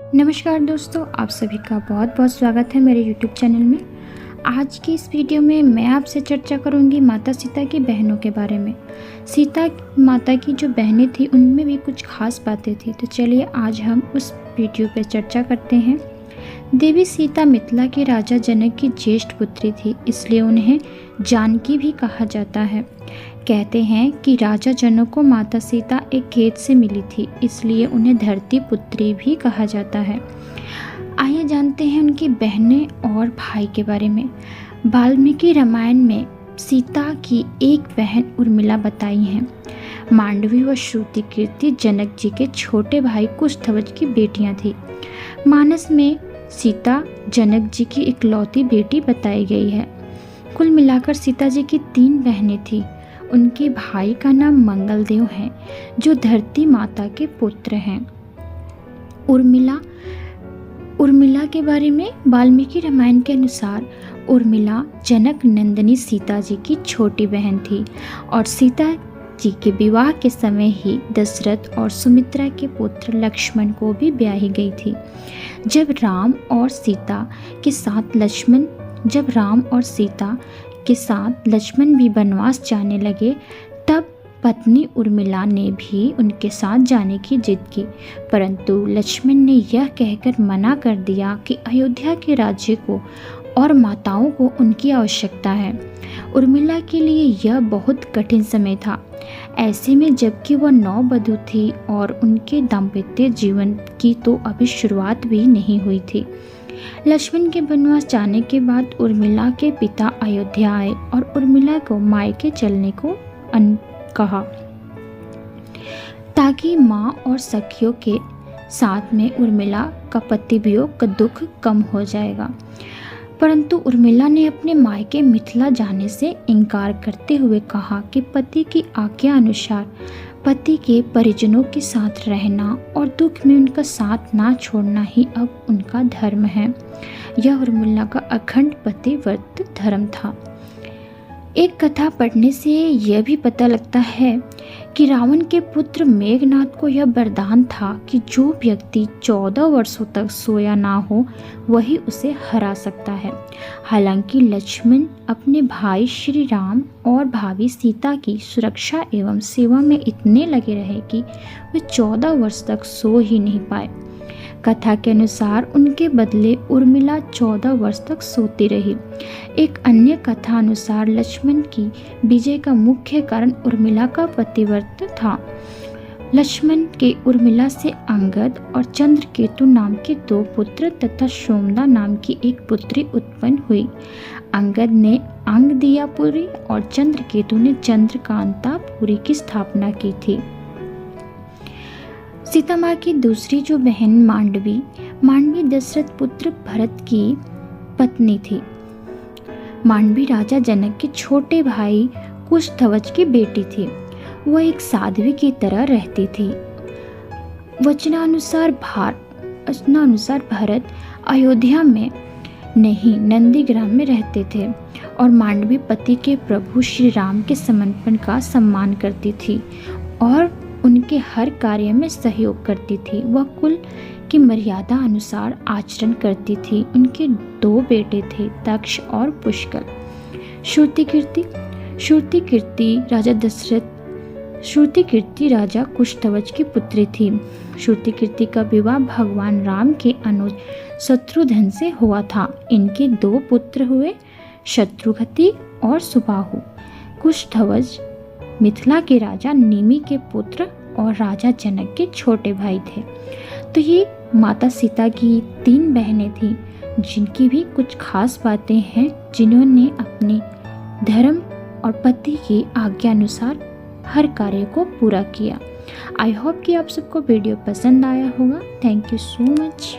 नमस्कार दोस्तों, आप सभी का बहुत बहुत स्वागत है मेरे YouTube चैनल में। आज की इस वीडियो में मैं आपसे चर्चा करूंगी माता सीता की बहनों के बारे में। सीता माता की जो बहनें थी उनमें भी कुछ खास बातें थी, तो चलिए आज हम उस वीडियो पर चर्चा करते हैं। देवी सीता मिथिला के राजा जनक की ज्येष्ठ पुत्री थी, इसलिए उन्हें जानकी भी कहा जाता है। कहते हैं कि राजा जनक को माता सीता एक खेत से मिली थी, इसलिए उन्हें धरती पुत्री भी कहा जाता है। आइए जानते हैं उनकी बहनें और भाई के बारे में। वाल्मीकि रामायण में सीता की एक बहन उर्मिला बताई है। मांडवी व श्रुति कीर्ति जनक जी के छोटे भाई कुशध्वज की बेटियां थी। मानस में सीता जनक जी की इकलौती बेटी बताई गई है। कुल मिलाकर सीता जी की 3 बहनें थीं। उनके भाई का नाम मंगलदेव है, जो धरती माता के पुत्र हैं। उर्मिला के बारे में वाल्मीकि रामायण के अनुसार उर्मिला जनक नंदिनी सीता जी की छोटी बहन थी और सीता जी के विवाह के समय ही दशरथ और सुमित्रा के पुत्र लक्ष्मण को भी ब्याही गई थी। जब राम और सीता के साथ लक्ष्मण भी वनवास जाने लगे, तब पत्नी उर्मिला ने भी उनके साथ जाने की जिद की, परंतु लक्ष्मण ने यह कहकर मना कर दिया कि अयोध्या के राज्य को और माताओं को उनकी आवश्यकता है। उर्मिला के लिए यह बहुत कठिन समय था। ऐसे में जबकि वह नववधू थी और उनके दाम्पत्य जीवन की तो अभी शुरुआत भी नहीं हुई थी। लक्ष्मण के वनवास जाने के बाद उर्मिला के पिता अयोध्या आए और उर्मिला को मायके चलने को कहा, ताकि माँ और सखियों के साथ में उर्मिला का पति वियोग का दुख कम हो जाएगा। परंतु उर्मिला ने अपने मायके मिथिला जाने से इनकार करते हुए कहा कि पति की आज्ञा अनुसार पति के परिजनों के साथ रहना और दुख में उनका साथ ना छोड़ना ही अब उनका धर्म है। यह उर्मिला का अखंड पतिव्रत धर्म था। एक कथा पढ़ने से यह भी पता लगता है कि रावण के पुत्र मेघनाद को यह वरदान था कि जो व्यक्ति 14 वर्षों तक सोया ना हो वही उसे हरा सकता है। हालांकि लक्ष्मण अपने भाई श्री राम और भाभी सीता की सुरक्षा एवं सेवा में इतने लगे रहे कि वे 14 वर्ष तक सो ही नहीं पाए। कथा के अनुसार उनके बदले उर्मिला 14 वर्ष तक सोती रही। एक अन्य कथा अनुसार लक्ष्मण की विजय का मुख्य कारण उर्मिला का पतिव्रत था। लक्ष्मण के उर्मिला से अंगद और चंद्रकेतु नाम के 2 पुत्र तथा सोमदा नाम की एक पुत्री उत्पन्न हुई। अंगद ने अंगदियापुरी और चंद्रकेतु ने चंद्रकांतापुरी की स्थापना की थी। सीता माँ की दूसरी जो बहन मांडवी दशरथ पुत्र भरत की पत्नी थी। मांडवी राजा जनक के छोटे भाई कुशध्वज की बेटी थी। वह एक साध्वी की तरह रहती थी। वचनानुसार भरत अयोध्या में नहीं नंदीग्राम में रहते थे और मांडवी पति के प्रभु श्री राम के समर्पण का सम्मान करती थी और उनके हर कार्य में सहयोग करती थी। वह कुल की मर्यादा अनुसार आचरण करती थी। उनके 2 बेटे थे, दक्ष और पुष्कर। श्रुति कीर्ति राजा कुशध्वज की पुत्री थी। श्रुति कीर्ति का विवाह भगवान राम के अनुज शत्रुघ्न से हुआ था। इनके 2 पुत्र हुए, शत्रुघ्न और सुबाहु। कुशध्वज मिथिला के राजा निमि के पुत्र और राजा जनक के छोटे भाई थे। तो ये माता सीता की 3 बहनें थीं, जिनकी भी कुछ खास बातें हैं, जिन्होंने अपने धर्म और पति की आज्ञा अनुसार हर कार्य को पूरा किया। आई होप कि आप सबको वीडियो पसंद आया होगा। Thank you so much.